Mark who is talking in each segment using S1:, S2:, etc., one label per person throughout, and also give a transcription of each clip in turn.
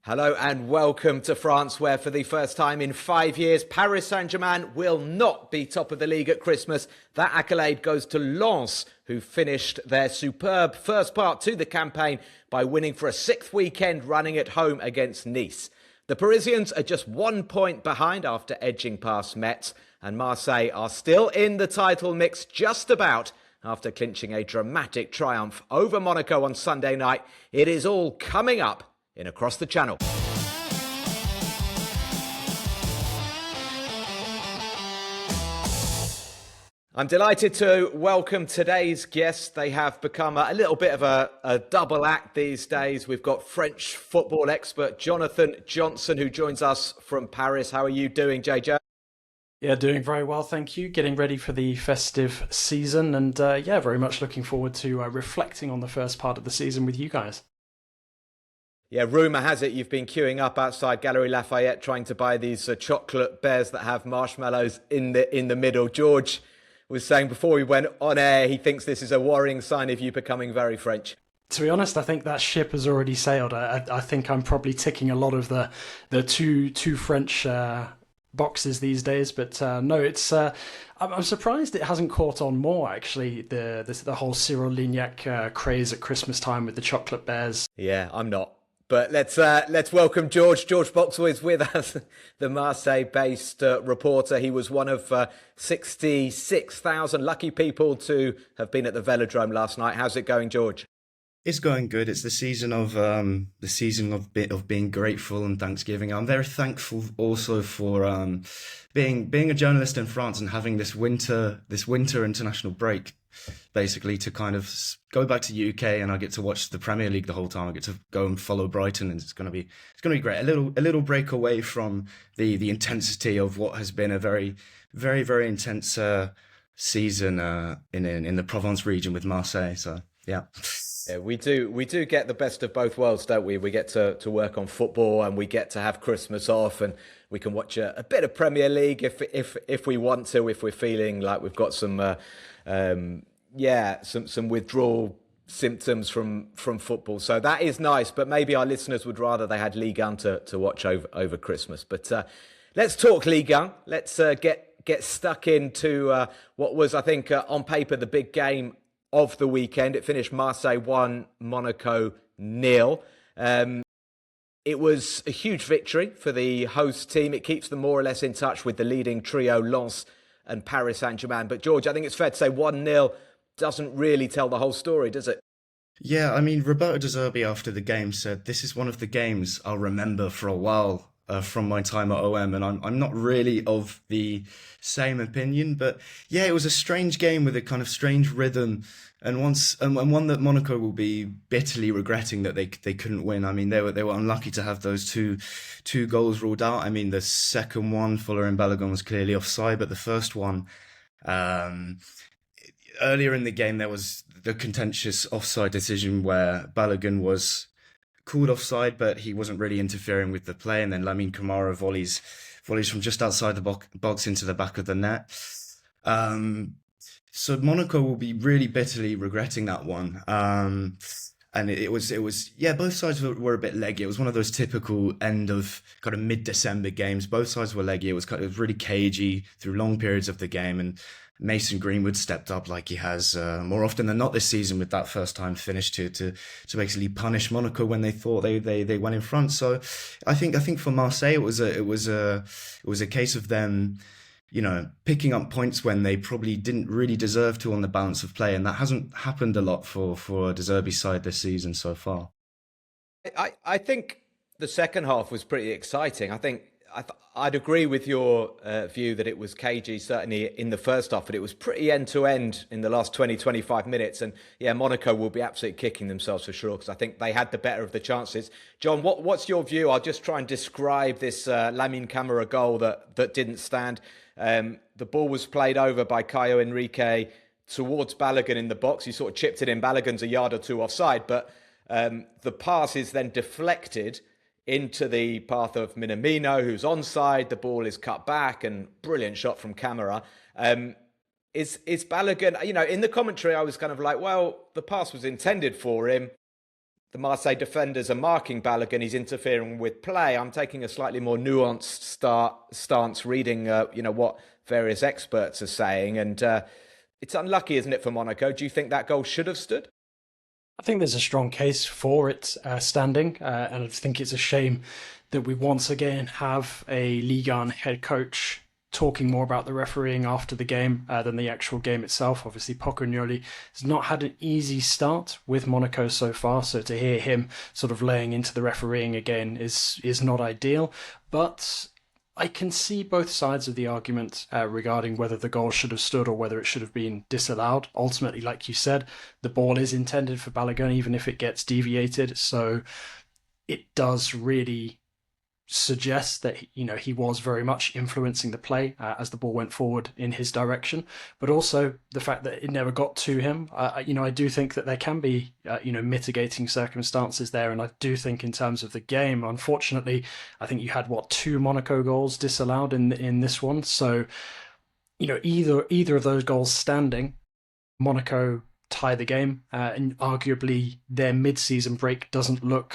S1: Hello and welcome to France, where for the first time in 5 years, Paris Saint-Germain will not be top of the league at Christmas. That accolade goes to Lens, who finished their superb first part to the campaign by winning for a sixth weekend running at home against Nice. The Parisians are just 1 point behind after edging past Metz, and Marseille are still in the title mix just about after clinching a dramatic triumph over Monaco on Sunday night. It is all coming up in Across the Channel. I'm delighted to welcome today's guests. They have become a little bit of a double act these days. We've got French football expert Jonathan Johnson, who joins us from Paris. How are you doing, JJ?
S2: Yeah, doing very well, thank you. Getting ready for the festive season and very much looking forward to reflecting on the first part of the season with you guys.
S1: Yeah, rumour has it you've been queuing up outside Galerie Lafayette trying to buy these chocolate bears that have marshmallows in the middle. George was saying before we went on air, he thinks this is a worrying sign of you becoming very French.
S2: To be honest, I think that ship has already sailed. I think I'm probably ticking a lot of the two French boxes these days, but no, it's. I'm surprised it hasn't caught on more. Actually, the whole Cyril Lignac craze at Christmas time with the chocolate bears.
S1: Yeah, I'm not. But let's welcome George. George Boxall is with us, the Marseille-based reporter. He was one of 66,000 lucky people to have been at the Velodrome last night. How's it going, George?
S3: It's going good. It's the season of being grateful and Thanksgiving. I'm very thankful also for being a journalist in France and having this winter international break, basically to kind of go back to UK, and I get to watch the Premier League the whole time. I get to go and follow Brighton, and it's gonna be great. A little break away from the intensity of what has been a very intense season in the Provence region with Marseille. So yeah.
S1: Yeah, we do get the best of both worlds, don't we? We get to work on football, and we get to have Christmas off, and we can watch a bit of Premier League if we want to, if we're feeling like we've got some withdrawal symptoms from football. So that is nice, but maybe our listeners would rather they had Ligue 1 to watch over Christmas. But let's talk Ligue 1. Let's get stuck into what was, I think, on paper, the big game of the weekend. It finished Marseille 1, Monaco 0. It was a huge victory for the host team. It keeps them more or less in touch with the leading trio, Lens and Paris Saint-Germain. But George, I think it's fair to say 1-0 doesn't really tell the whole story, does it?
S3: Yeah, I mean, Roberto De Zerbi after the game said, "This is one of the games I'll remember for a while from my time at OM," and I'm not really of the same opinion, but yeah, it was a strange game with a kind of strange rhythm, and one that Monaco will be bitterly regretting that they couldn't win. I mean, they were unlucky to have those two goals ruled out. I mean, the second one, Fuller and Balogun, was clearly offside, but the first one, earlier in the game, there was the contentious offside decision where Balogun was called offside, but he wasn't really interfering with the play, and then Lamine Camara volleys from just outside the box into the back of the net. So Monaco will be really bitterly regretting that one. And it was both sides were a bit leggy. It was one of those typical end of kind of mid-December games. Both sides were leggy. It was really cagey through long periods of the game, and Mason Greenwood stepped up like he has more often than not this season with that first time finish to basically punish Monaco when they thought they went in front. So I think for Marseille it was a case of them, picking up points when they probably didn't really deserve to on the balance of play, and that hasn't happened a lot for De Zerbi's side this season so far.
S1: I think the second half was pretty exciting. I think I'd agree with your view that it was cagey, certainly in the first half, but it was pretty end-to-end in the last 20-25 minutes. And yeah, Monaco will be absolutely kicking themselves for sure, because I think they had the better of the chances. John, what's your view? I'll just try and describe this Lamine Camara goal that didn't stand. The ball was played over by Caio Henrique towards Balogun in the box. He sort of chipped it in. Balogun's a yard or two offside, but the pass is then deflected into the path of Minamino, who's onside. The ball is cut back, and brilliant shot from Camara. Is Balogun, in the commentary, I was kind of like, well, the pass was intended for him. the Marseille defenders are marking Balogun, he's interfering with play. I'm taking a slightly more nuanced stance, reading what various experts are saying, and it's unlucky, isn't it, for Monaco? Do you think that goal should have stood?
S2: I think there's a strong case for it standing, and I think it's a shame that we once again have a Ligue 1 head coach talking more about the refereeing after the game than the actual game itself. Obviously, Pocognoli has not had an easy start with Monaco so far, so to hear him sort of laying into the refereeing again is not ideal. But I can see both sides of the argument regarding whether the goal should have stood or whether it should have been disallowed. Ultimately, like you said, the ball is intended for Balogun, even if it gets deviated. So it does really suggest that he was very much influencing the play as the ball went forward in his direction, but also the fact that it never got to him. I do think that there can be mitigating circumstances there, and I do think in terms of the game, unfortunately, I think you had 2 Monaco goals disallowed in this one. So either of those goals standing, Monaco tie the game, and arguably their mid-season break doesn't look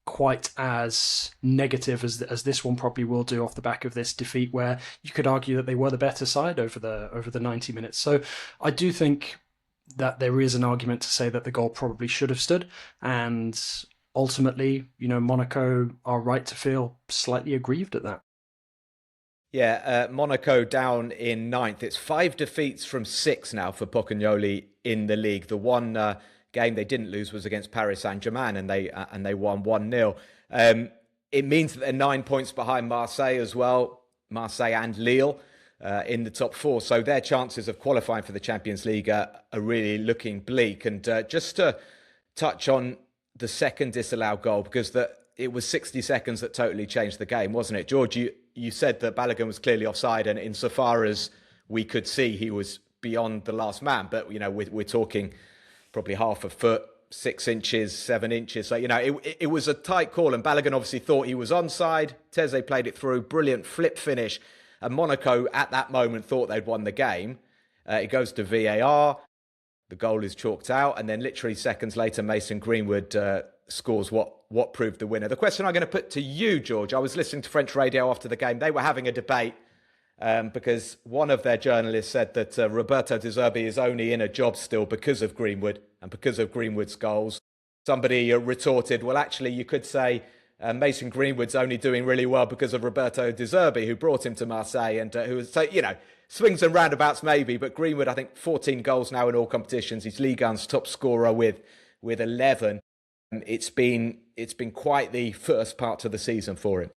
S2: quite as negative as this one probably will do off the back of this defeat, where you could argue that they were the better side over the 90 minutes. So I do think that there is an argument to say that the goal probably should have stood, and ultimately, Monaco are right to feel slightly aggrieved at that.
S1: Yeah, Monaco down in 9th. It's 5 defeats from 6 now for Pocognoli in the league. The one game they didn't lose was against Paris Saint-Germain, and they won 1-0. It means that they're 9 points behind Marseille as well, Marseille and Lille in the top 4. So their chances of qualifying for the Champions League are really looking bleak. And just to touch on the second disallowed goal, because it was 60 seconds that totally changed the game, wasn't it? George, you said that Balogun was clearly offside, and insofar as we could see, he was beyond the last man. But, we're talking probably half a foot, 6 inches, 7 inches. So, it was a tight call, and Balogun obviously thought he was onside. Teze played it through, brilliant flip finish. And Monaco at that moment thought they'd won the game. It goes to VAR. The goal is chalked out. And then literally seconds later, Mason Greenwood scores what proved the winner. The question I'm going to put to you, George, I was listening to French radio after the game. They were having a debate because one of their journalists said that Roberto De Zerbi is only in a job still because of Greenwood and because of Greenwood's goals. Somebody retorted, well, actually, you could say Mason Greenwood's only doing really well because of Roberto De Zerbi, who brought him to Marseille and who was, swings and roundabouts maybe, but Greenwood, I think 14 goals now in all competitions. He's Ligue 1's top scorer with 11. It's been quite the first part of the season for him.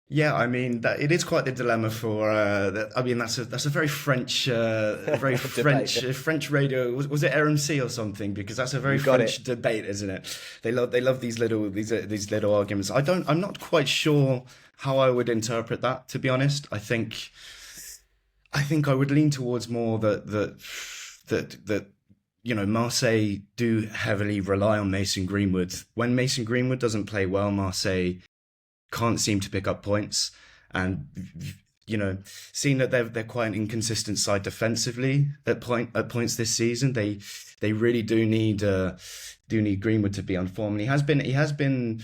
S3: Yeah, I mean it is quite the dilemma for. That's a very French, French radio. Was it RMC or something? Because that's a very French debate, isn't it? They love these little arguments. I'm not quite sure how I would interpret that. To be honest, I think I would lean towards more that Marseille do heavily rely on Mason Greenwood. When Mason Greenwood doesn't play well, Marseille can't seem to pick up points, and seeing that they're quite an inconsistent side defensively at points this season, they really do need Greenwood to be on form. And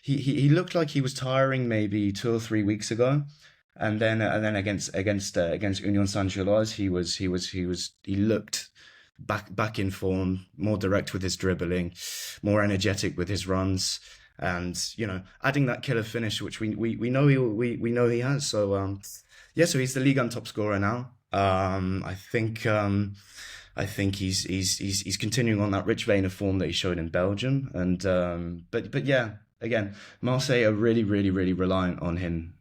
S3: he looked like he was tiring maybe 2 or 3 weeks ago, and then against Union Saint-Gilloise he looked back in form, more direct with his dribbling, more energetic with his runs. And adding that killer finish, which we know he has. So so he's the Ligue 1 top scorer now. I think he's continuing on that rich vein of form that he showed in Belgium. And but yeah, again, Marseille are really reliant on him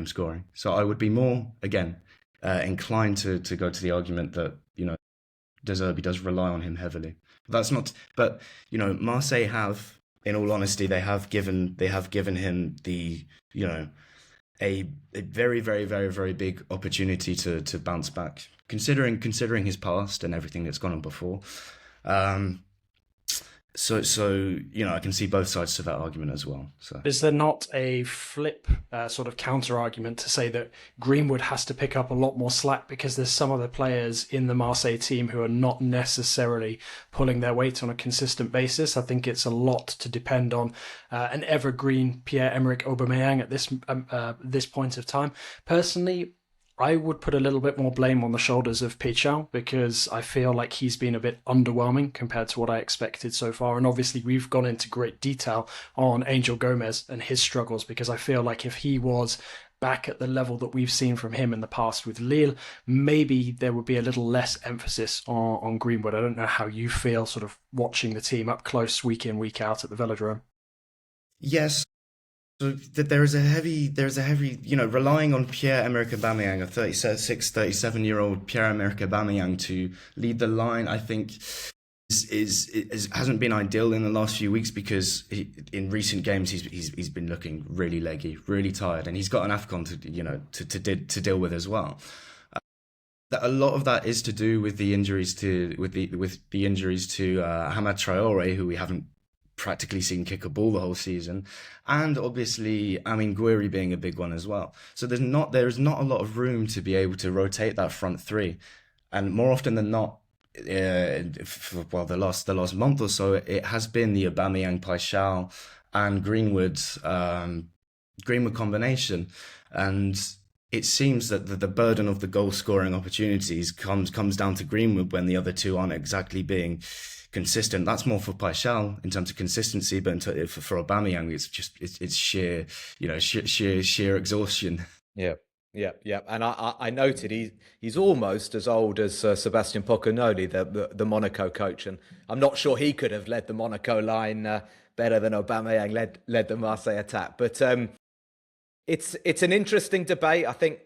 S3: scoring. So I would be more inclined to go to the argument that De Zerbi does rely on him heavily. That's not, but Marseille have. In all honesty, they have given him the a very very big opportunity to bounce back, considering his past and everything that's gone on before. So I can see both sides to that argument as well. So
S2: Is there not a flip sort of counter argument to say that Greenwood has to pick up a lot more slack because there's some other players in the Marseille team who are not necessarily pulling their weight on a consistent basis? I think it's a lot to depend on an evergreen Pierre-Emerick Aubameyang at this point of time. Personally, I would put a little bit more blame on the shoulders of Pichal because I feel like he's been a bit underwhelming compared to what I expected so far. And obviously, we've gone into great detail on Angel Gomez and his struggles because I feel like if he was back at the level that we've seen from him in the past with Lille, maybe there would be a little less emphasis on Greenwood. I don't know how you feel sort of watching the team up close week in, week out at the Velodrome.
S3: yes. So there's a heavy, relying on Pierre-Emerick Aubameyang, a 36, 37-year-old Pierre-Emerick Aubameyang to lead the line, I think hasn't been ideal in the last few weeks because in recent games he's been looking really leggy, really tired, and he's got an AFCON to deal with as well. That a lot of that is to do with the injuries to Hamad Traore, who we haven't practically seen kick a ball the whole season, and obviously Amin Gouiri being a big one as well. So there is not a lot of room to be able to rotate that front three, and more often than not, the last month or so, it has been the Aubameyang, Paixão, and Greenwood combination, and it seems that the burden of the goal scoring opportunities comes down to Greenwood when the other two aren't exactly being consistent. That's more for Paixão in terms of consistency, but for Aubameyang, it's sheer exhaustion.
S1: Yeah. And I noted he's almost as old as Sebastian Pocognoli, the Monaco coach, and I'm not sure he could have led the Monaco line better than Aubameyang led the Marseille attack. But it's an interesting debate. I think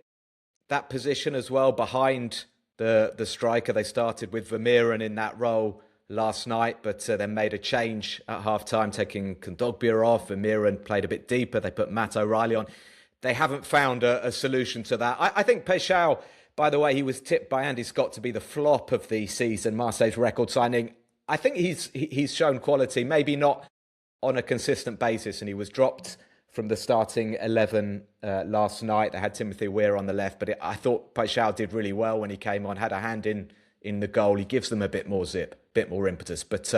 S1: that position as well behind the striker, they started with Vermeeren in that role last night, but then made a change at half-time, taking Kondogbia off. Vermeeren played a bit deeper. They put Matt O'Reilly on. They haven't found a solution to that. I think Paixão, by the way, he was tipped by Andy Scott to be the flop of the season, Marseille's record signing. I think he's shown quality, maybe not on a consistent basis, and he was dropped from the starting 11 last night. They had Timothy Weir on the left, but I thought Paixão did really well when he came on, had a hand in the goal. He gives them a bit more zip, a bit more impetus. But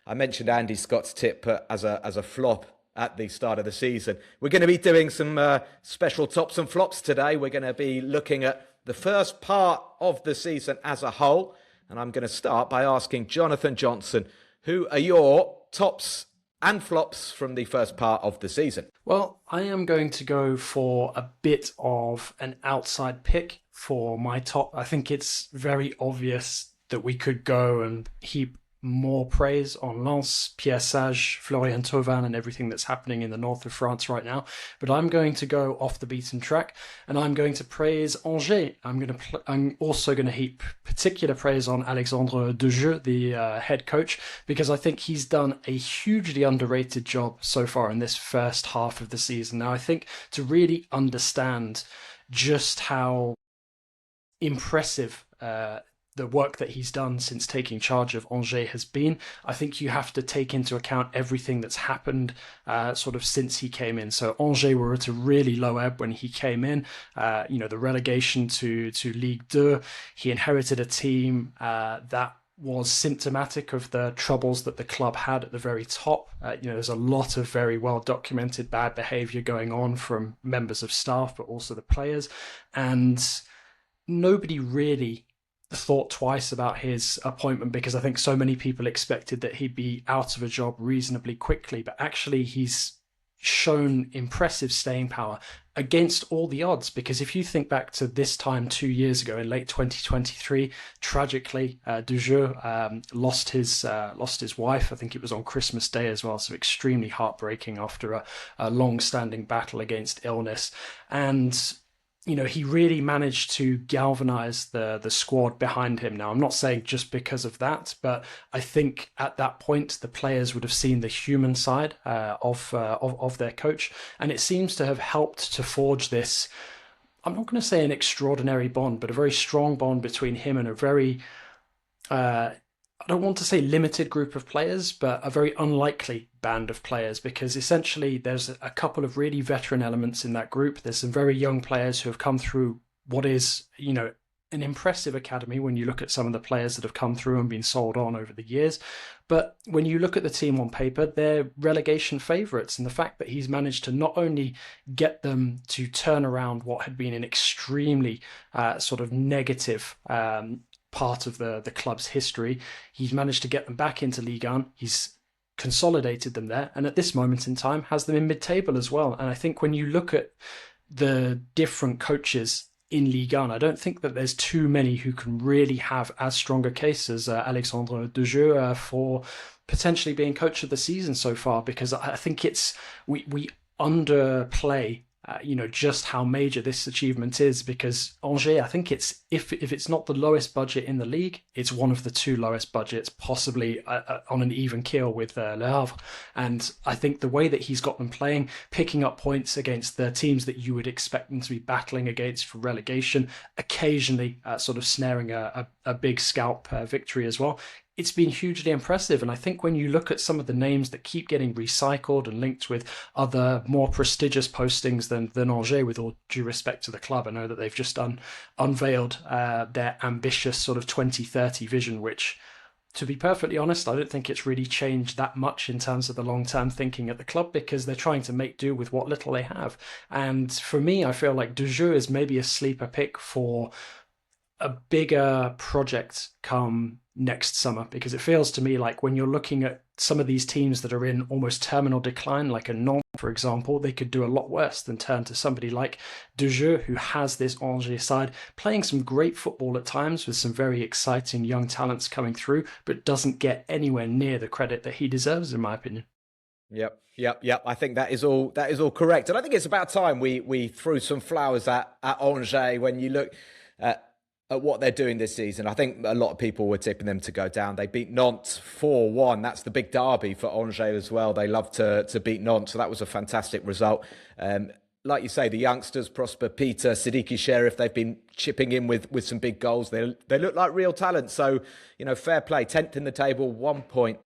S1: I mentioned Andy Scott's tip as a flop at the start of the season. We're going to be doing some special tops and flops today. We're going to be looking at the first part of the season as a whole. And I'm going to start by asking Jonathan Johnson, who are your tops and flops from the first part of the season?
S2: Well, I am going to go for a bit of an outside pick for my top. I think it's very obvious that we could go and heap more praise on Lens, Pierre Sage, Florian Thauvin, and everything that's happening in the north of France right now. But I'm going to go off the beaten track, and I'm going to praise Angers. I'm also going to heap particular praise on Alexandre Dejeu, the head coach, because I think he's done a hugely underrated job so far in this first half of the season. Now, I think to really understand just how impressive the work that he's done since taking charge of Angers has been, I think you have to take into account everything that's happened sort of since he came in. So Angers were at a really low ebb when he came in, the relegation to Ligue 2. He inherited a team that was symptomatic of the troubles that the club had at the very top. There's a lot of very well documented bad behaviour going on from members of staff, but also the players. And nobody really thought twice about his appointment because I think so many people expected that he'd be out of a job reasonably quickly, but actually he's shown impressive staying power against all the odds, because if you think back to this time 2 years ago in late 2023, tragically Dejeu lost his wife. I think it was on Christmas Day as well, so extremely heartbreaking after a long-standing battle against illness. And he really managed to galvanize the squad behind him. Now, I'm not saying just because of that, but I think at that point the players would have seen the human side of their coach, and it seems to have helped to forge this. I'm not going to say an extraordinary bond, but a very strong bond between him and a very I don't want to say limited group of players, but a very unlikely band of players, because essentially there's a couple of really veteran elements in that group. There's some very young players who have come through what is, an impressive academy when you look at some of the players that have come through and been sold on over the years. But when you look at the team on paper, they're relegation favourites. And the fact that he's managed to not only get them to turn around what had been an extremely sort of negative part of the club's history, he's managed to get them back into Ligue 1. He's consolidated them there, and at this moment in time has them in mid-table as well. And I think when you look at the different coaches in Ligue 1, I don't think that there's too many who can really have as strong a case as Alexandre Dejeu for potentially being coach of the season so far, because I think we underplay just how major this achievement is, because Angers, I think it's, if it's not the lowest budget in the league, it's one of the two lowest budgets, possibly on an even keel with Le Havre. And I think the way that he's got them playing, picking up points against the teams that you would expect them to be battling against for relegation, occasionally sort of snaring a big scalp victory as well, it's been hugely impressive. And I think when you look at some of the names that keep getting recycled and linked with other more prestigious postings than Angers, with all due respect to the club, I know that they've just unveiled their ambitious sort of 2030 vision, which, to be perfectly honest, I don't think it's really changed that much in terms of the long-term thinking at the club, because they're trying to make do with what little they have. And for me, I feel like Dejeu is maybe a sleeper pick for a bigger project come next summer, because it feels to me like when you're looking at some of these teams that are in almost terminal decline, like a Nantes, for example, they could do a lot worse than turn to somebody like Dejeu, who has this Angers side playing some great football at times with some very exciting young talents coming through, but doesn't get anywhere near the credit that he deserves, in my opinion.
S1: Yep. I think that is all correct, and I think it's about time we threw some flowers at Angers. When you look at what they're doing this season, I think a lot of people were tipping them to go down. They beat Nantes 4-1. That's the big derby for Angers as well. They love to beat Nantes, so that was a fantastic result. Like you say, the youngsters, Prosper Peter, Siddiqui Sheriff, they've been chipping in with some big goals. They look like real talent. So, fair play. 10th in the table, 1 point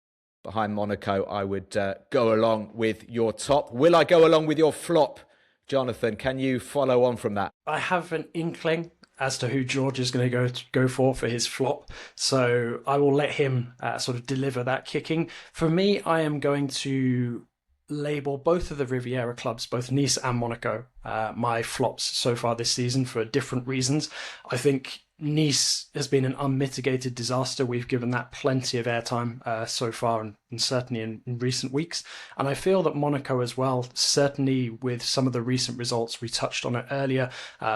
S1: behind Monaco. I would go along with your top. Will I go along with your flop, Jonathan? Can you follow on from that?
S2: I have an inkling as to who George is going to go for his flop, so I will let him sort of deliver that kicking. For me, I am going to label both of the Riviera clubs, both Nice and Monaco, my flops so far this season for different reasons. I think Nice has been an unmitigated disaster. We've given that plenty of airtime so far, and certainly in recent weeks. And I feel that Monaco as well, certainly with some of the recent results, we touched on it earlier,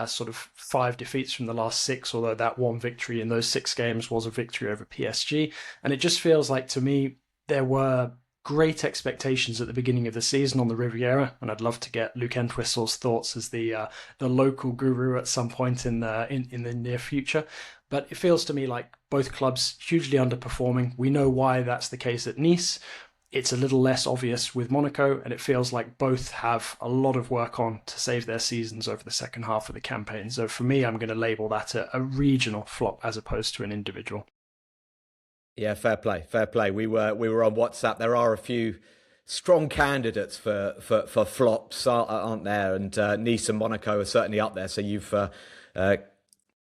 S2: sort of 5 defeats from the last 6, although that one victory in those 6 games was a victory over PSG. And it just feels like, to me, there were great expectations at the beginning of the season on the Riviera, and I'd love to get Luke Entwistle's thoughts as the local guru at some point in the near future. But it feels to me like both clubs hugely underperforming. We know why that's the case at Nice. It's a little less obvious with Monaco, and it feels like both have a lot of work on to save their seasons over the second half of the campaign. So for me, I'm going to label that a regional flop as opposed to an individual.
S1: Yeah, fair play. We were on WhatsApp. There are a few strong candidates for flops, aren't there? And Nice and Monaco are certainly up there. So you've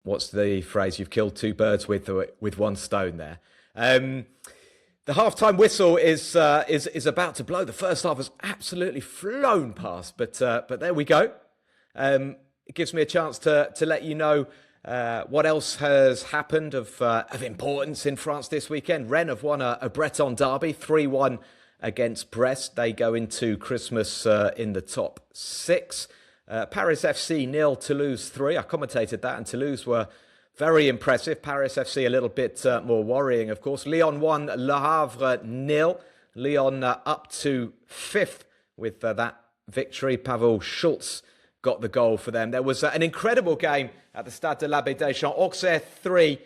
S1: what's the phrase? You've killed 2 birds with one stone there. The halftime whistle is about to blow. The first half has absolutely flown past, but there we go. It gives me a chance to let you know what else has happened of importance in France this weekend. Rennes have won a Breton derby, 3-1 against Brest. They go into Christmas in the top 6. Paris FC 0, Toulouse 3. I commentated that, and Toulouse were very impressive. Paris FC a little bit more worrying, of course. Lyon 1, Le Havre 0. Lyon up to 5th with that victory. Pavel Schultz got the goal for them. There was an incredible game at the Stade de l'Abbé Deschamps. Auxerre 3,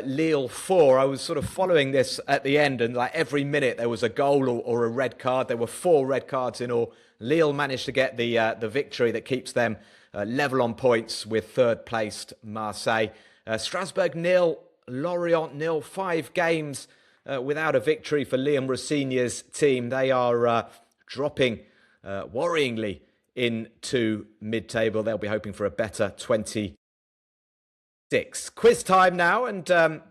S1: Lille 4. I was sort of following this at the end, and like every minute there was a goal or a red card. There were 4 red cards in all. Lille managed to get the victory that keeps them level on points with third-placed Marseille. Strasbourg 0, Lorient 0. 5 games without a victory for Liam Rossigne's team. They are dropping worryingly into mid-table. They'll be hoping for a better 26. Quiz time now, and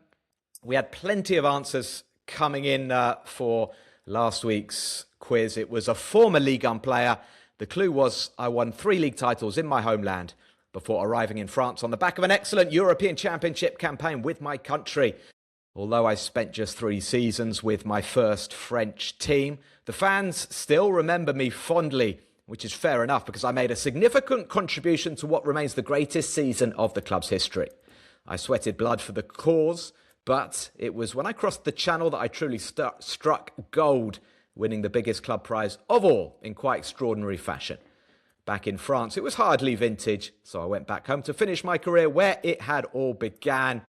S1: we had plenty of answers coming in for last week's quiz. It was a former Ligue 1 player. The clue was I won 3 league titles in my homeland before arriving in France on the back of an excellent European Championship campaign with my country. Although I spent just 3 seasons with my first French team, the fans still remember me fondly, which is fair enough because I made a significant contribution to what remains the greatest season of the club's history. I sweated blood for the cause, but it was when I crossed the channel that I truly struck gold, winning the biggest club prize of all in quite extraordinary fashion. Back in France, it was hardly vintage, so I went back home to finish my career where it had all began.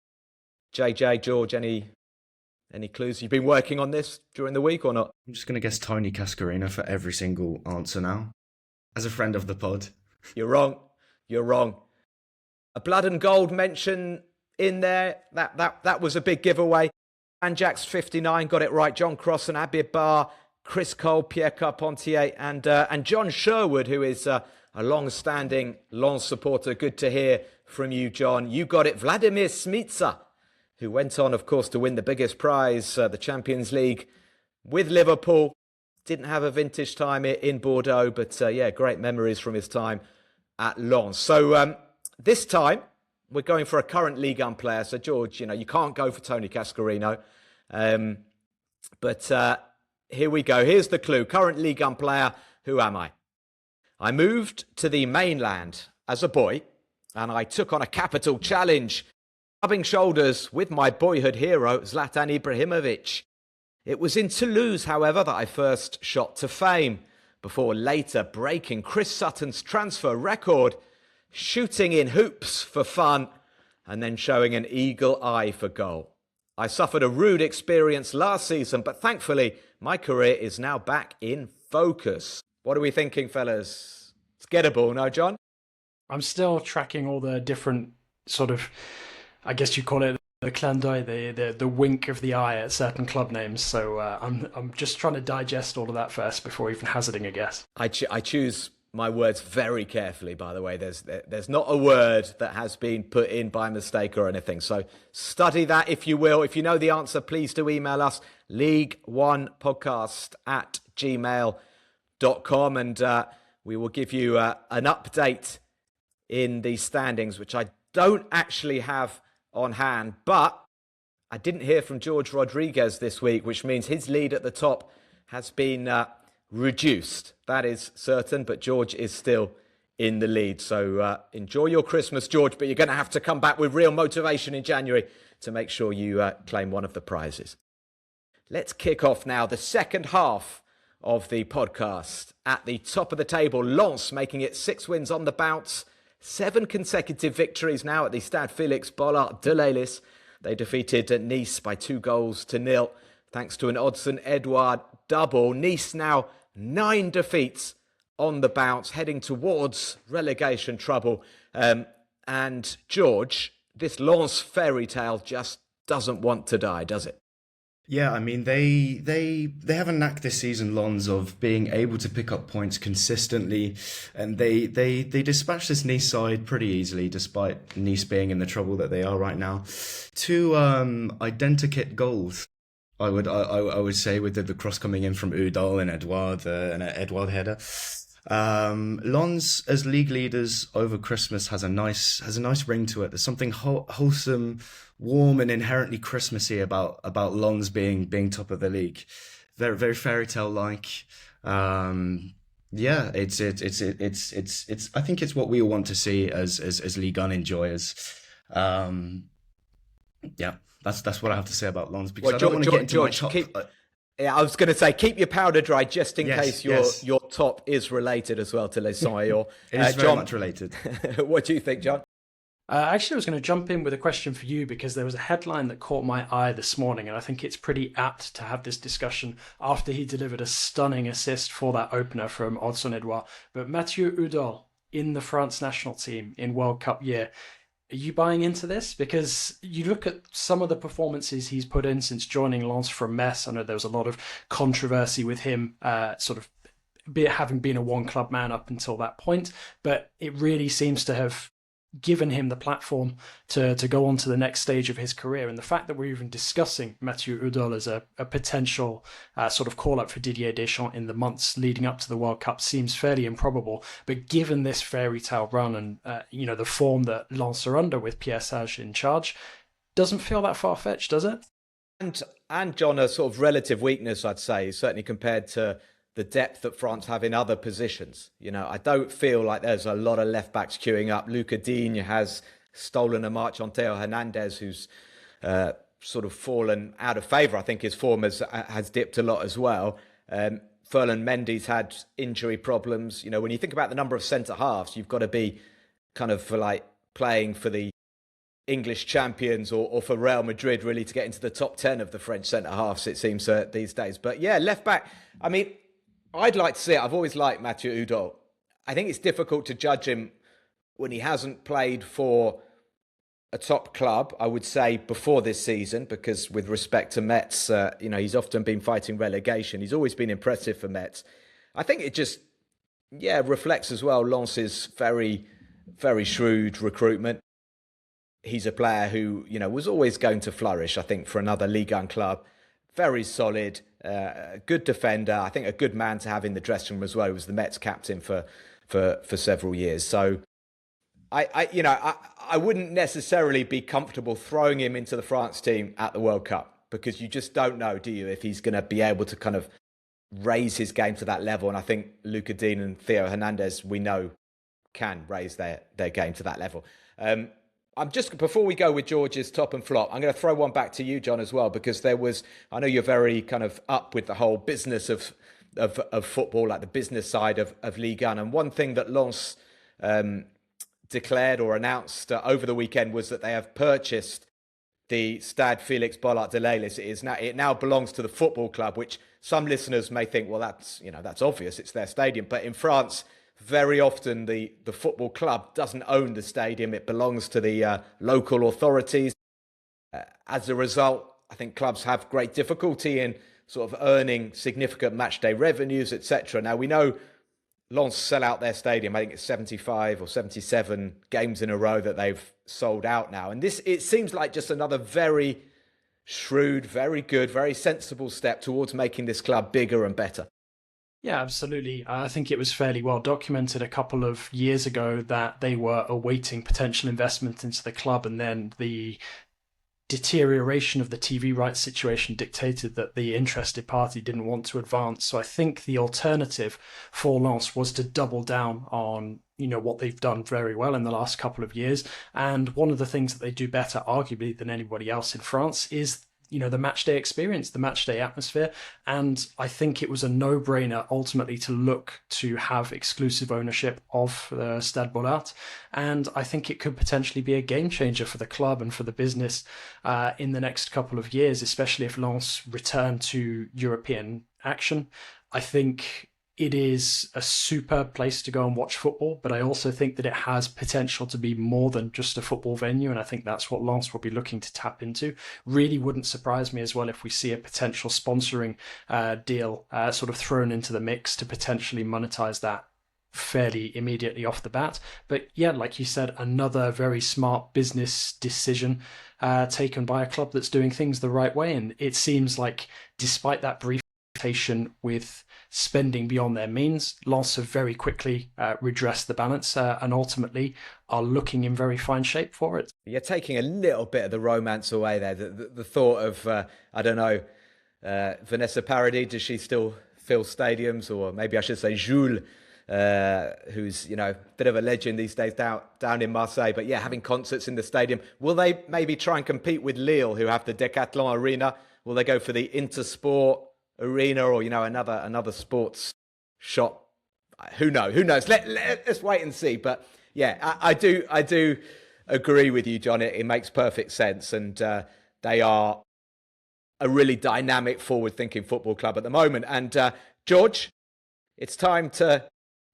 S1: JJ, George, any clues? You've been working on this during the week or not?
S3: I'm just going to guess Tony Cascarino for every single answer now. As a friend of the pod.
S1: You're wrong. You're wrong. A blood and gold mention in there. That was a big giveaway. Anjax 59 got it right. John Cross and Abir Barr, Chris Cole, Pierre Carpentier, and John Sherwood, who is a long-standing Lens supporter. Good to hear from you, John. You got it. Vladimir Smica, who went on, of course, to win the biggest prize, the Champions League, with Liverpool. Didn't have a vintage time in Bordeaux, but great memories from his time at Lens. So this time, we're going for a current Ligue 1 player. So, George, you can't go for Tony Cascarino. But here we go. Here's the clue. Current Ligue 1 player. Who am I? I moved to the mainland as a boy, and I took on a capital challenge, rubbing shoulders with my boyhood hero, Zlatan Ibrahimovic. It was in Toulouse, however, that I first shot to fame, before later breaking Chris Sutton's transfer record, shooting in hoops for fun, and then showing an eagle eye for goal. I suffered a rude experience last season, but thankfully, my career is now back in focus. What are we thinking, fellas? It's gettable, no, John?
S2: I'm still tracking all the different sort of, I guess you call it the clin d'oeil, the wink of the eye at certain club names. So I'm just trying to digest all of that first before even hazarding a guess.
S1: I choose my words very carefully, by the way. There's not a word that has been put in by mistake or anything. So study that if you will. If you know the answer, please do email us, league1podcast@gmail.com, and we will give you an update in the standings, which I don't actually have on hand. But I didn't hear from George Rodriguez this week, which means his lead at the top has been reduced. That is certain, but George is still in the lead. So enjoy your Christmas, George, but you're going to have to come back with real motivation in January to make sure you claim one of the prizes. Let's kick off now the second half of the podcast. At the top of the table, Lens making it 6 wins on the bounce, 7 consecutive victories now at the Stade Félix Bollard de l'Hélice. They defeated Nice by 2-0 thanks to an Odsonne-Edouard double. Nice now 9 defeats on the bounce, heading towards relegation trouble. And George, this Lens fairy tale just doesn't want to die, does it?
S3: Yeah, I mean, they have a knack this season, Lens, of being able to pick up points consistently, and they dispatched this Nice side pretty easily, despite Nice being in the trouble that they are right now. 2 identikit goals, I would say, with the cross coming in from Udal and Edouard, and an Edouard header. Lens as league leaders over Christmas has a nice ring to it. There's something wholesome, warm, and inherently Christmassy about Lens being top of the league. Very, very fairy tale like. Yeah, it's I think it's what we all want to see as Ligue 1 enjoyers. Yeah, that's what I have to say about Lens, because I don't want to get into
S1: George,
S3: my top.
S1: Yeah, I was going to say, keep your powder dry just in case
S3: yes.
S1: your top is related as well to Les Saint-Or.
S3: It is very much related.
S1: What do you think, John?
S2: Actually, I was going to jump in with a question for you, because there was a headline that caught my eye this morning, and I think it's pretty apt to have this discussion after he delivered a stunning assist for that opener from Odsonne-Edouard. But Mathieu Udal in the France national team in World Cup year. Are you buying into this? Because you look at some of the performances he's put in since joining Lens from Metz. I know there was a lot of controversy with him, having been a one-club man up until that point, but it really seems to have given him the platform to go on to the next stage of his career. And the fact that we're even discussing Mathieu Udol as a potential sort of call-up for Didier Deschamps in the months leading up to the World Cup seems fairly improbable. But given this fairy tale run and the form that Lens are under with PSG in charge, doesn't feel that far-fetched, does it?
S1: And John, a sort of relative weakness, I'd say, certainly compared to the depth that France have in other positions. I don't feel like there's a lot of left backs queuing up. Luca Digne has stolen a march on Theo Hernandez, who's sort of fallen out of favour. I think his form has dipped a lot as well. Ferland Mendy's had injury problems. When you think about the number of centre halves, you've got to be kind of like playing for the English champions or for Real Madrid really to get into the top 10 of the French centre halves, it seems, these days. But yeah, left back, I mean, I'd like to see it. I've always liked Mathieu Udol. I think it's difficult to judge him when he hasn't played for a top club, I would say, before this season, because with respect to Metz, he's often been fighting relegation. He's always been impressive for Metz. I think it just, reflects as well Lens's very, very shrewd recruitment. He's a player who, was always going to flourish, I think, for another Ligue 1 club. Very solid, good defender. I think a good man to have in the dressing room as well. He was the Mets captain for several years. So I wouldn't necessarily be comfortable throwing him into the France team at the World Cup, because you just don't know, do you, if he's going to be able to kind of raise his game to that level. And I think Luca Digne and Theo Hernandez, we know, can raise their game to that level. I'm just, before we go with George's top and flop, I'm going to throw one back to you, John, as well, because I know you're very kind of up with the whole business of football, like the business side of Ligue 1. And one thing that Lens declared or announced over the weekend was that they have purchased the Stade Félix Bollard de Leylis. It now belongs to the football club, which some listeners may think, well, that's obvious, it's their stadium. But in France, very often the football club doesn't own the stadium. It belongs to the local authorities. As a result, I think clubs have great difficulty in sort of earning significant matchday revenues, etc. Now, we know Lens sell out their stadium. I think it's 75 or 77 games in a row that they've sold out now. And it seems like just another very shrewd, very good, very sensible step towards making this club bigger and better.
S2: Yeah, absolutely. I think it was fairly well documented a couple of years ago that they were awaiting potential investment into the club, and then the deterioration of the TV rights situation dictated that the interested party didn't want to advance. So I think the alternative for Lens was to double down on what they've done very well in the last couple of years. And one of the things that they do better, arguably, than anybody else in France is the match day experience, the match day atmosphere. And I think it was a no-brainer ultimately to look to have exclusive ownership of the Stade Bollard. And I think it could potentially be a game changer for the club and for the business in the next couple of years, especially if Lens return to European action. I think it is a superb place to go and watch football, but I also think that it has potential to be more than just a football venue, and I think that's what Lens will be looking to tap into. Really wouldn't surprise me as well if we see a potential sponsoring deal sort of thrown into the mix to potentially monetize that fairly immediately off the bat. But yeah, like you said, another very smart business decision taken by a club that's doing things the right way, and it seems like despite that brief with spending beyond their means, Lens have very quickly redressed the balance and ultimately are looking in very fine shape for it.
S1: You're taking a little bit of the romance away there. The thought of, I don't know, Vanessa Paradis, does she still fill stadiums? Or maybe I should say Jules, who's, a bit of a legend these days down in Marseille. But yeah, having concerts in the stadium. Will they maybe try and compete with Lille, who have the Decathlon Arena? Will they go for the Intersport Arena or another sports shop? Who knows? Let's wait and see. But yeah, I do agree with you, John. It makes perfect sense, and they are a really dynamic, forward-thinking football club at the moment. And George, it's time to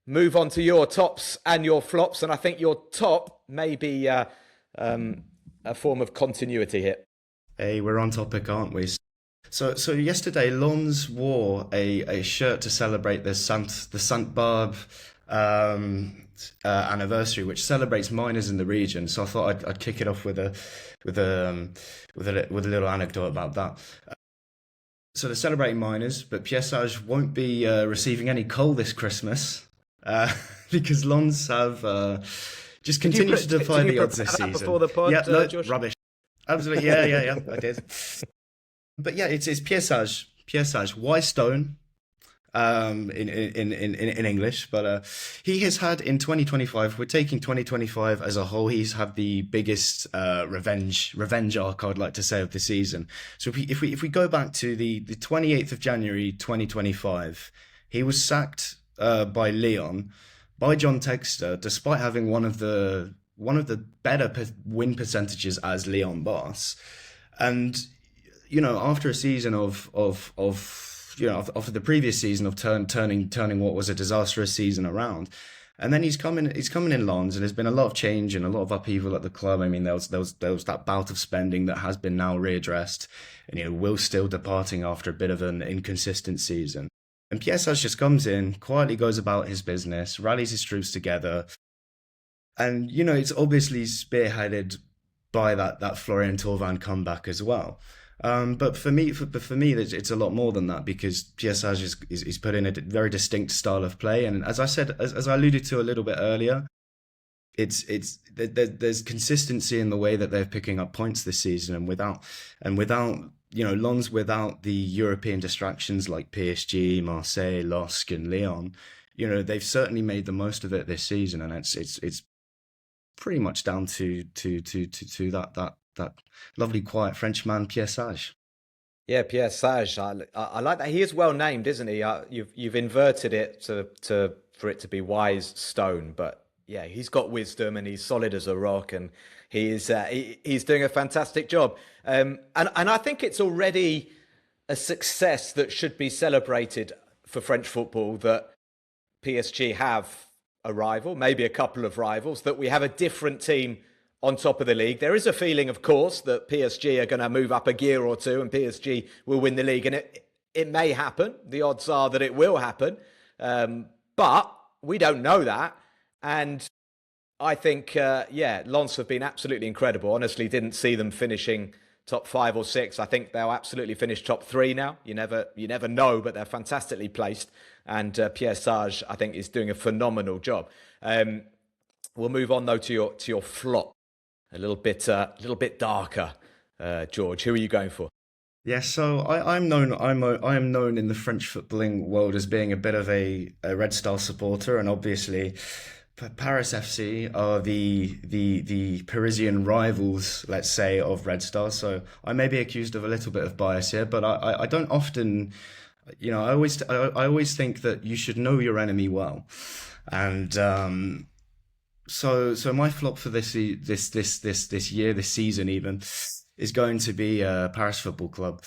S1: move on to your tops and your flops, and I think your top may be a a form of continuity here.
S3: Hey, we're on topic, aren't we? So yesterday, Lons wore a shirt to celebrate the Saint Barbe anniversary, which celebrates miners in the region. So I thought I'd kick it off with a with a little anecdote about that. So they're celebrating miners, but PSG won't be receiving any coal this Christmas because Lons have just continued to defy the odds this season.
S1: Before the pod,
S3: yeah, no,
S1: Josh?
S3: rubbish. Absolutely, yeah, I did. But yeah, it's PSG. Why Stone? In English, but he has had in 2025. We're taking 2025 as a whole. He's had the biggest revenge arc, I'd like to say, of the season. So if we go back to the 28th of January 2025, he was sacked by Lyon by John Textor, despite having one of the better win percentages as Lyon boss, and after a season of after the previous season of turning what was a disastrous season around, and then he's coming in Lons, and there's been a lot of change and a lot of upheaval at the club. I mean, there was that bout of spending that has been now readdressed, and Will still departing after a bit of an inconsistent season. And PSG just comes in, quietly goes about his business, rallies his troops together, and it's obviously spearheaded by that Florian Thauvin comeback as well. But for me, it's a lot more than that, because PSG is put in a very distinct style of play, and as I said, as I alluded to a little bit earlier, there's consistency in the way that they're picking up points this season, and without Lens, without the European distractions like PSG, Marseille, LOSC, and Lyon, they've certainly made the most of it this season, and it's pretty much down to that lovely quiet Frenchman Pierre Sage.
S1: Yeah, Pierre Sage. I like that. He is well named, isn't he? You've inverted it for it to be Wise Stone, but yeah, he's got wisdom and he's solid as a rock, and he's doing a fantastic job. And I think it's already a success that should be celebrated for French football, that PSG have a rival, maybe a couple of rivals, that we have a different team on top of the league. There is a feeling, of course, that PSG are going to move up a gear or two and PSG will win the league, and it may happen. The odds are that it will happen, but we don't know that. And I think, Lens have been absolutely incredible. Honestly, didn't see them finishing top 5 or 6. I think they'll absolutely finish top 3 now. You never know, but they're fantastically placed. And Pierre Sage, I think, is doing a phenomenal job. We'll move on though to your flop. A little bit darker, George. Who are you going for?
S3: Yeah, so I am known in the French footballing world as being a bit of a Red Star supporter, and obviously Paris FC are the Parisian rivals, let's say, of Red Star. So I may be accused of a little bit of bias here, but I don't often, I always think that you should know your enemy well, and So my flop for this season even is going to be Paris Football Club.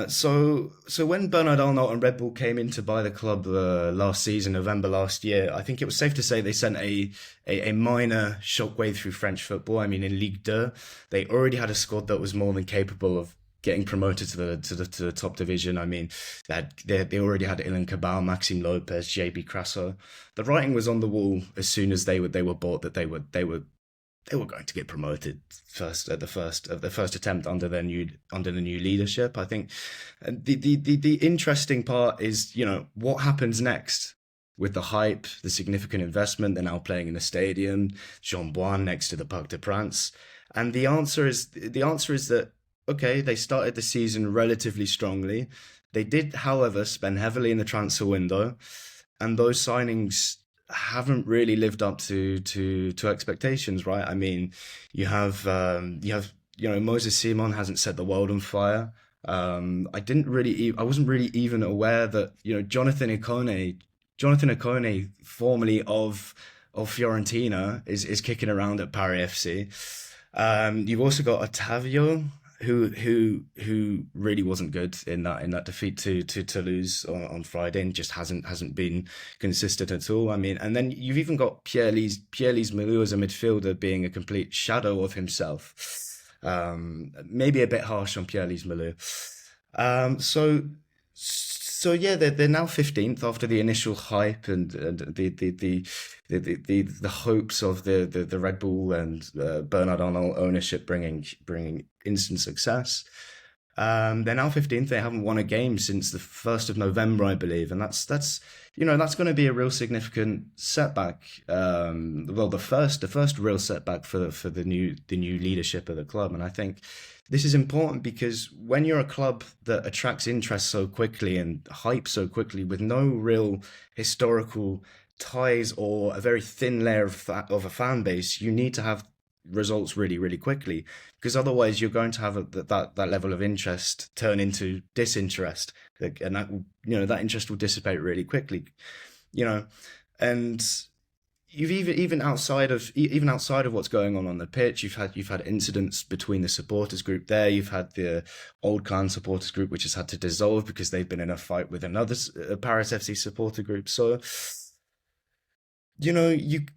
S3: So when Bernard Arnault and Red Bull came in to buy the club last season, November last year, I think it was safe to say they sent a minor shockwave through French football. I mean, in Ligue 2, they already had a squad that was more than capable of getting promoted to the top division. I mean, they already had Ilan Cabal, Maxime Lopez, JB Crasso. The writing was on the wall as soon as they were bought that they were going to get promoted at the first attempt under the new leadership. I think the interesting part is, what happens next with the hype, the significant investment. They're now playing in the stadium, Jean Bouin next to the Parc des Princes, and the answer is that, okay, they started the season relatively strongly. They did, however, spend heavily in the transfer window, and those signings haven't really lived up to expectations, right? I mean, you have Moses Simon hasn't set the world on fire. I wasn't really even aware that Jonathan Ikone, formerly of Fiorentina, is kicking around at Paris FC. You've also got Ottavio, who really wasn't good in that defeat to Toulouse on Friday, and just hasn't been consistent at all. I mean, and then you've even got Pierre-Lise Milou as a midfielder being a complete shadow of himself. Maybe a bit harsh on Pierre-Lise Milou. So yeah, they're now 15th after the initial hype and the hopes of the Red Bull and Bernard Arnault ownership bringing instant success. They're now 15th. They haven't won a game since the 1st of November, I believe, and that's that's going to be a real significant setback. Well, the first real setback for the new leadership of the club, and I think this is important because when you're a club that attracts interest so quickly and hype so quickly with no real historical ties or a very thin layer of a fan base, you need to have results really, really quickly, because otherwise you're going to have that level of interest turn into disinterest, and that interest will dissipate really quickly, and you've even outside of what's going on the pitch, you've had incidents between the supporters group there. You've had the Old Clan supporters group, which has had to dissolve because they've been in a fight with another Paris FC supporter group. So,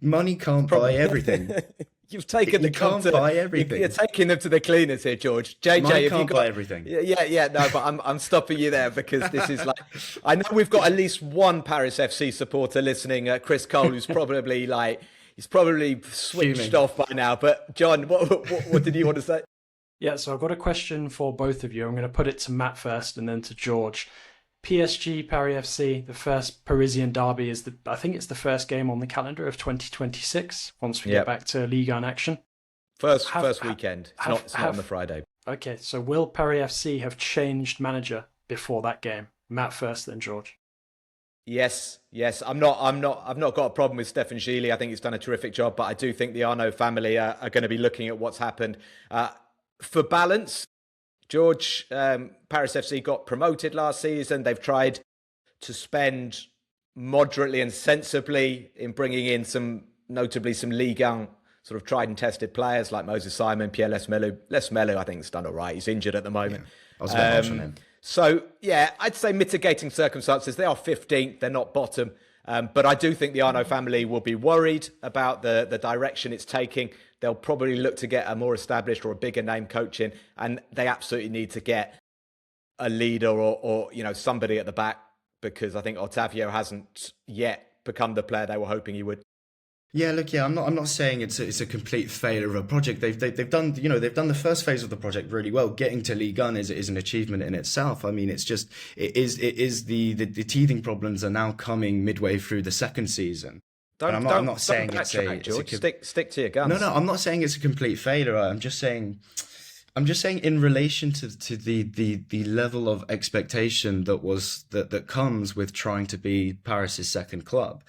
S3: money can't buy everything.
S1: You've taken
S3: You can't buy everything.
S1: You're taking them to the cleaners here, George. JJ,
S3: Money can't buy everything.
S1: Yeah, no, but I'm stopping you there because this is like, I know we've got at least one Paris FC supporter listening, Chris Cole, who's probably he's probably switched
S3: Fuming.
S1: off by now. But John, what did you want to say?
S2: Yeah, so I've got a question for both of you. I'm going to put it to Matt first and then to George. PSG, Paris FC, the first Parisian derby I think it's the first game on the calendar of 2026 once we get back to Ligue 1 action.
S1: First weekend. It's not on the Friday.
S2: Okay, so will Paris FC have changed manager before that game? Matt first, then George.
S1: Yes. I've not got a problem with Stefan Gilly. I think he's done a terrific job, but I do think the Arnault family are going to be looking at what's happened. For balance, George, Paris FC got promoted last season. They've tried to spend moderately and sensibly in bringing in notably some Ligue 1 sort of tried and tested players like Moses Simon, Pierre-Lise Milou. Les Milou, I think, has done all right. He's injured at the moment.
S3: Yeah, I was a bit harsh on him.
S1: So, yeah, I'd say mitigating circumstances. They are 15th. They're not bottom. But I do think the Arnault family will be worried about the direction it's taking. They'll probably look to get a more established or a bigger name coach in, and they absolutely need to get a leader or somebody at the back, because I think Otavio hasn't yet become the player they were hoping he would.
S3: Yeah, look, I'm not saying it's a complete failure of a project. They've done the first phase of the project really well. Getting to Ligue 1 is an achievement in itself. I mean, it is the teething problems are now coming midway through the second season. I'm not saying it's
S1: stick to your guns.
S3: No, I'm not saying it's a complete failure. I'm just saying in relation to the level of expectation that comes with trying to be Paris's second club.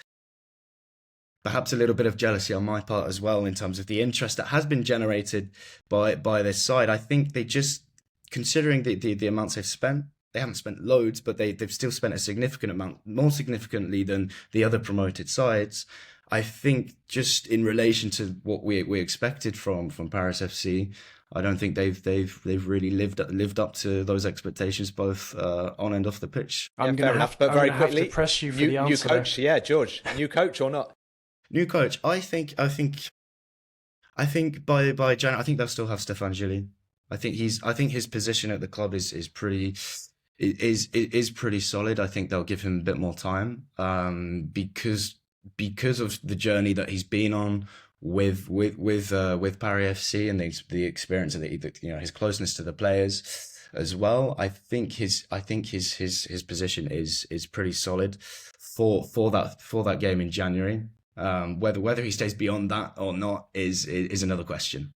S3: Perhaps a little bit of jealousy on my part as well in terms of the interest that has been generated by this side. I think they just, considering the amounts they've spent, they haven't spent loads, but they've still spent a significant amount, more significantly than the other promoted sides. I think just in relation to what we expected from Paris FC, I don't think they've really lived up to those expectations, both on and off the pitch.
S2: I'm going to have to press you for the answer.
S1: New coach, yeah, George. New coach or not?
S3: New coach, I think by January, I think they'll still have Stefan Gilly. I think his position at the club is pretty solid. I think they'll give him a bit more time, because of the journey that he's been on with Paris FC and the experience and his closeness to the players as well. I think his position is pretty solid for that game in January. Whether he stays beyond that or not is another question.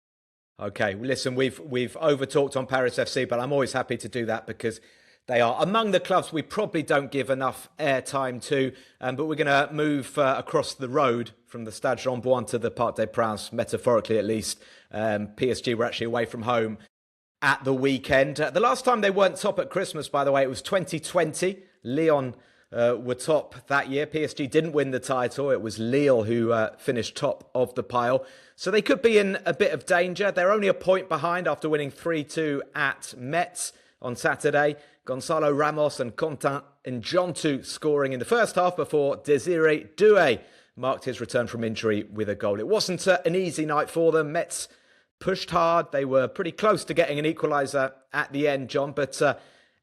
S1: Okay, well, listen, we've over talked on Paris FC, but I'm always happy to do that because they are among the clubs we probably don't give enough airtime to. But we're going to move across the road from the Stade Jean-Bouin to the Parc des Princes, metaphorically at least. PSG were actually away from home at the weekend. The last time they weren't top at Christmas, by the way, it was 2020. Lyon were top that year. PSG didn't win the title. It was Lille who finished top of the pile. So they could be in a bit of danger. They're only a point behind after winning 3-2 at Metz on Saturday. Gonzalo Ramos and Quentin Njontu scoring in the first half before Desiree Doué marked his return from injury with a goal. It wasn't an easy night for them. Metz pushed hard. They were pretty close to getting an equaliser at the end, John. But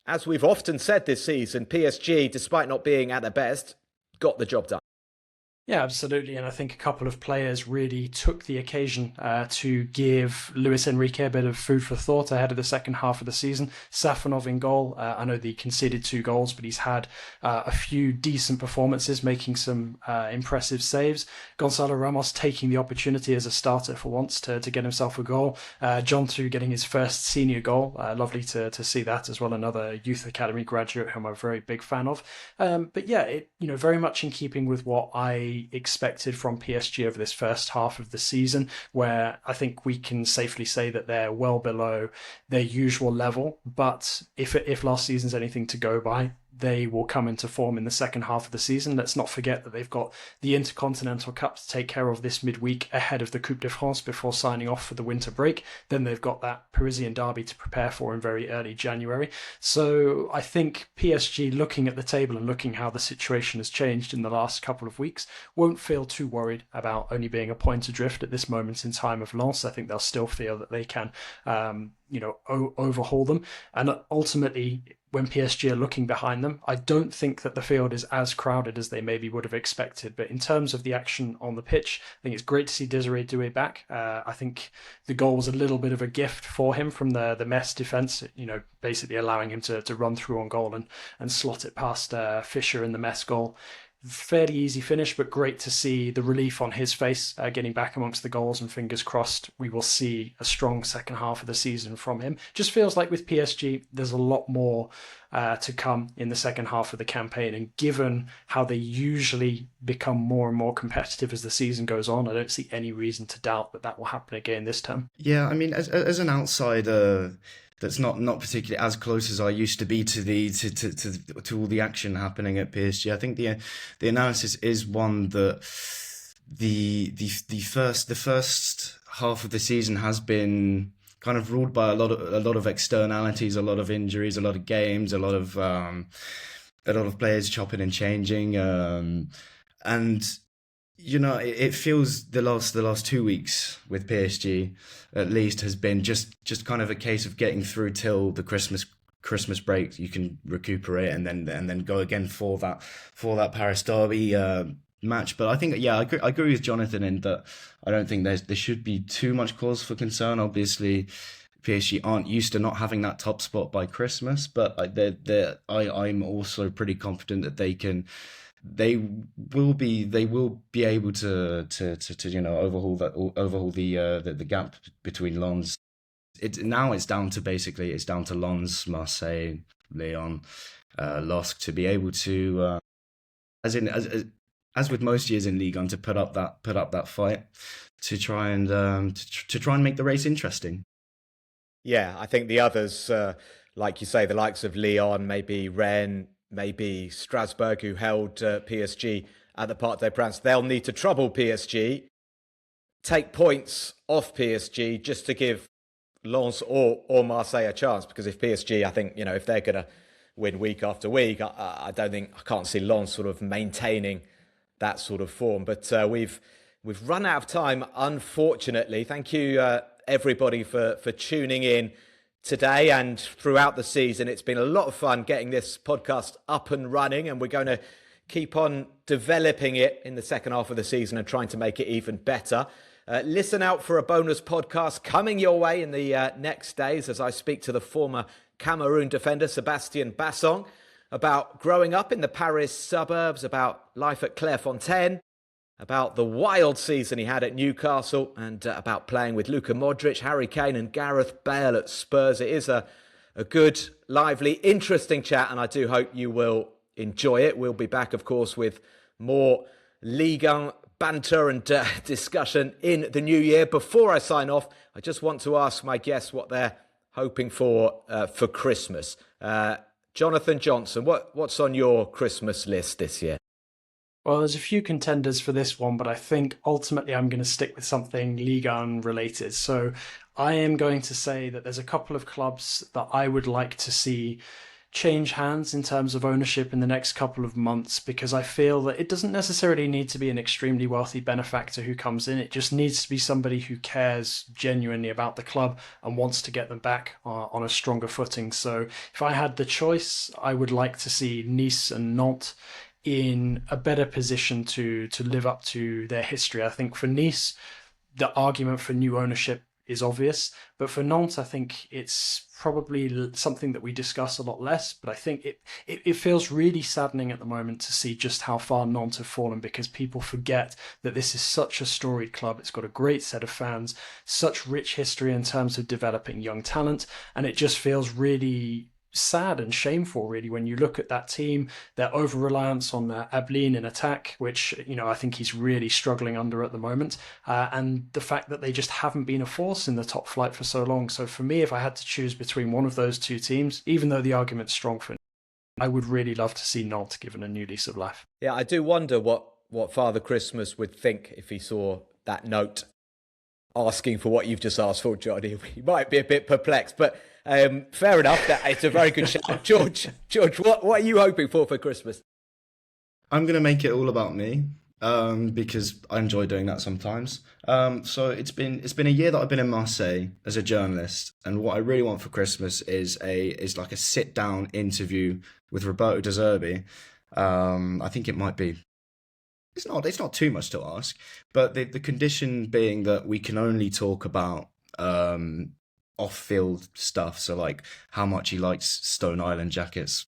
S1: as we've often said this season, PSG, despite not being at their best, got the job done.
S2: Yeah, absolutely. And I think a couple of players really took the occasion to give Luis Enrique a bit of food for thought ahead of the second half of the season. Safonov in goal. I know that he conceded 2 goals, but he's had a few decent performances, making some impressive saves. Gonzalo Ramos taking the opportunity as a starter for once to get himself a goal. Njontu getting his first senior goal. Lovely to see that as well. Another youth academy graduate whom I'm a very big fan of. But yeah, it very much in keeping with what I expected from PSG over this first half of the season, where I think we can safely say that they're well below their usual level. But if last season's anything to go by, they will come into form in the second half of the season. Let's not forget that they've got the Intercontinental Cup to take care of this midweek ahead of the Coupe de France before signing off for the winter break. Then they've got that Parisian derby to prepare for in very early January. So I think PSG, looking at the table and looking how the situation has changed in the last couple of weeks, won't feel too worried about only being a point adrift at this moment in time of Lens. I think they'll still feel that they can overhaul them. And ultimately, when PSG are looking behind them, I don't think that the field is as crowded as they maybe would have expected. But in terms of the action on the pitch, I think it's great to see Desiree Doué back. I think the goal was a little bit of a gift for him from the Metz defence, basically allowing him to run through on goal and slot it past Fischer in the Metz goal. Fairly easy finish, but great to see the relief on his face, getting back amongst the goals, and fingers crossed we will see a strong second half of the season from him. Just feels like with PSG, there's a lot more to come in the second half of the campaign, and given how they usually become more and more competitive as the season goes on, I don't see any reason to doubt that will happen again this term.
S3: Yeah, I mean, as an outsider that's not particularly as close as I used to be to all the action happening at PSG, I think the analysis is one that the first half of the season has been kind of ruled by a lot of externalities, a lot of injuries, a lot of games, a lot of players chopping and changing, and it feels the last 2 weeks with PSG at least has been just kind of a case of getting through till the Christmas break. You can recuperate and then go again for that Paris derby match. But I think, I agree with Jonathan in that I don't think there should be too much cause for concern. Obviously, PSG aren't used to not having that top spot by Christmas, but I'm also pretty confident that they will be able to overhaul the gap between Lens. It's down to Lens, Marseille, Lyon, LOSC to be able to as with most years in Ligue 1, to put up that fight to try and make the race interesting.
S1: Yeah, I think the others, like you say, the likes of Lyon, maybe Rennes, maybe Strasbourg, who held PSG at the Parc des Princes, they'll need to trouble PSG, take points off PSG just to give Lens or Marseille a chance. Because if PSG, I think, if they're going to win week after week, I can't see Lens sort of maintaining that sort of form. But we've run out of time, unfortunately. Thank you, everybody, for tuning in today and throughout the season. It's been a lot of fun getting this podcast up and running, and we're going to keep on developing it in the second half of the season and trying to make it even better. Listen out for a bonus podcast coming your way in the next days as I speak to the former Cameroon defender Sébastien Bassong about growing up in the Paris suburbs, about life at Clairefontaine, about the wild season he had at Newcastle, and about playing with Luka Modric, Harry Kane and Gareth Bale at Spurs. It is a good, lively, interesting chat, and I do hope you will enjoy it. We'll be back, of course, with more Ligue 1 banter and discussion in the new year. Before I sign off, I just want to ask my guests what they're hoping for Christmas. Jonathan Johnson, what's on your Christmas list this year?
S2: Well, there's a few contenders for this one, but I think ultimately I'm going to stick with something Ligue 1 related. So I am going to say that there's a couple of clubs that I would like to see change hands in terms of ownership in the next couple of months, because I feel that it doesn't necessarily need to be an extremely wealthy benefactor who comes in. It just needs to be somebody who cares genuinely about the club and wants to get them back on a stronger footing. So if I had the choice, I would like to see Nice and Nantes in a better position to live up to their history. I think for Nice, the argument for new ownership is obvious, but for Nantes, I think it's probably something that we discuss a lot less. But I think it feels really saddening at the moment to see just how far Nantes have fallen, because people forget that this is such a storied club. It's got a great set of fans, such rich history in terms of developing young talent, and it just feels really sad and shameful, really, when you look at that team, their over-reliance on Ablin in attack, which, I think he's really struggling under at the moment, and the fact that they just haven't been a force in the top flight for so long. So for me, if I had to choose between one of those two teams, even though the argument's strong for, I would really love to see Nantes given a new lease of life.
S1: Yeah, I do wonder what Father Christmas would think if he saw that note asking for what you've just asked for, Johnny. He might be a bit perplexed, but fair enough. It's a very good shout. George, what are you hoping for Christmas?
S3: I'm going to make it all about me, because I enjoy doing that sometimes. So it's been a year that I've been in Marseille as a journalist, and what I really want for Christmas is like a sit down interview with Roberto De Zerbi. I think it might be. It's not too much to ask, but the condition being that we can only talk about off-field stuff. So like how much he likes Stone Island jackets.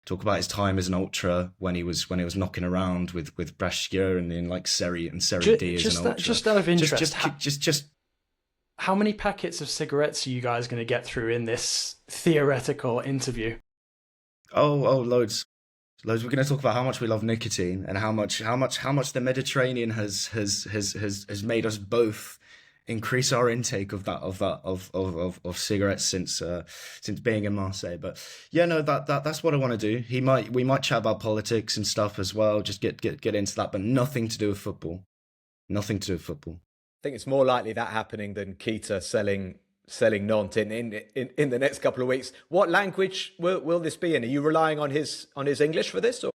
S3: Talk about his time as an ultra when he was knocking around with Brescia and in like Serie D as an ultra.
S2: Just out of interest,
S3: just
S2: how many packets of cigarettes are you guys going to get through in this theoretical interview?
S3: Oh, loads. We're going to talk about how much we love nicotine and how much the Mediterranean has made us both increase our intake of cigarettes since being in Marseille. But yeah, no, that's what I want to do. We might chat about politics and stuff as well. Just get into that, but nothing to do with football. Nothing to do with football.
S1: I think it's more likely that happening than Keita selling Nantes in the next couple of weeks. What language will this be in? Are you relying on his English for this? Or?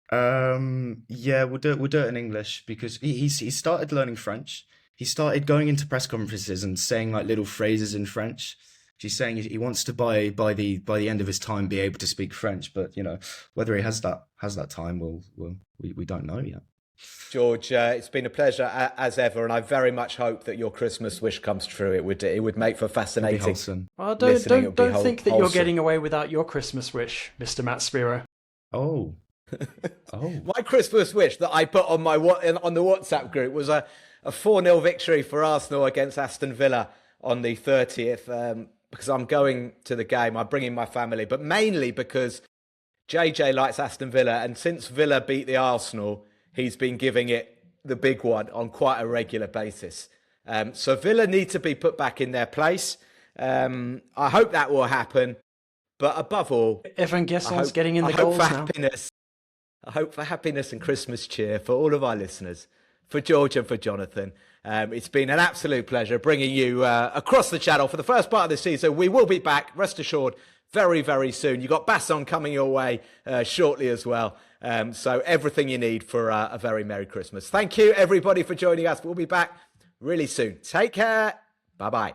S3: Yeah, we'll do it in English, because he started learning French. He started going into press conferences and saying like little phrases in French. He's saying he wants to by the end of his time be able to speak French, but whether he has that time, we don't know yet.
S1: George, it's been a pleasure as ever, and I very much hope that your Christmas wish comes true. It would make for fascinating.
S2: Well, don't think that you're getting away without your Christmas wish, Mr. Matt Spiro.
S3: Oh.
S1: My Christmas wish that I put on on the WhatsApp group was a 4-0 victory for Arsenal against Aston Villa on the 30th. Because I'm going to the game, I'm bringing my family, but mainly because JJ likes Aston Villa, and since Villa beat the Arsenal, he's been giving it the big one on quite a regular basis. So Villa need to be put back in their place. I hope that will happen. But above all,
S2: Evan Gesson's getting in the goals now.
S1: I hope for happiness and Christmas cheer for all of our listeners, for George and for Jonathan. It's been an absolute pleasure bringing you across the channel for the first part of the season. We will be back, rest assured, very, very soon. You've got Basson coming your way shortly as well. So everything you need for a very Merry Christmas. Thank you, everybody, for joining us. We'll be back really soon. Take care. Bye-bye.